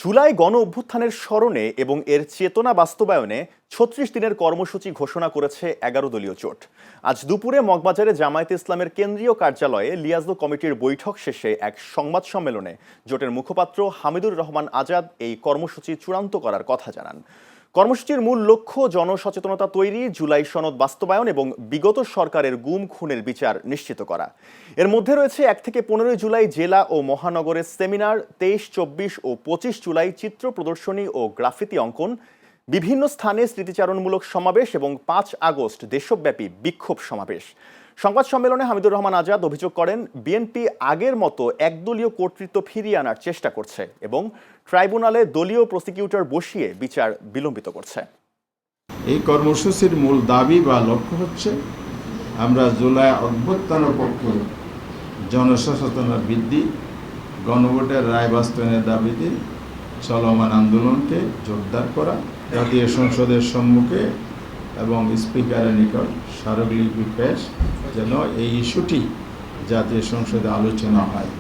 জুলাই গণ অভ্যুত্থানের স্মরণে এবং এর চেতনা বাস্তবায়নে ৩৬ দিনের কর্মসূচি ঘোষণা করেছে ১১ দলীয় জোট। আজ দুপুরে মগবাজারে জামায়াতে ইসলামের কেন্দ্রীয় কার্যালয়ে লিয়াজো কমিটির বৈঠক শেষে এক সংবাদ সম্মেলনে জোটের মুখপাত্র হামিদুর রহমান আজাদ এই কর্মসূচি চূড়ান্ত করার কথা জানান। কর্মসূচির মূল লক্ষ্য জনসচেতনতা তৈরি, জুলাই সনদ বাস্তবায়ন এবং বিগত সরকারের গুম খুনের বিচার নিশ্চিত করা। এর মধ্যে রয়েছে ১ থেকে ১৫ জুলাই জেলা ও মহানগরের সেমিনার, ২৩, ২৪ ও ২৫ জুলাই চিত্র প্রদর্শনী ও গ্রাফিতি অঙ্কন, বিভিন্ন স্থানে স্মৃতিচারণমূলক সমাবেশ এবং ৫ আগস্ট দেশব্যাপী বিক্ষোভ সমাবেশ। সংবাদ সম্মেলনে হামিদুর রহমান আজাদ অভিযোগ করেন, বিএনপি আগের মতো একদলীয় কর্তৃত্ব ফিরিয়ে আনার চেষ্টা করছে এবং ট্রাইব্যুনালে দলীয় প্রসিকিউটর বসিয়ে বিচার বিলম্বিত করছে। এই কর্মসূচির মূল দাবি বা লক্ষ্য হচ্ছে আমরা জুলাই অভ্যুত্থানের পক্ষে জনসচেতনতা বৃদ্ধি, গণভোটের রায় বাস্তবায়নের দাবিতে চলমান আন্দোলনকে জোরদার করা, জাতীয় সংসদের সম্মুখে এবং স্পিকারের নিকট স্মারকলিপি পেশ যেন এই ইস্যুটি জাতীয় সংসদে আলোচনা হয়।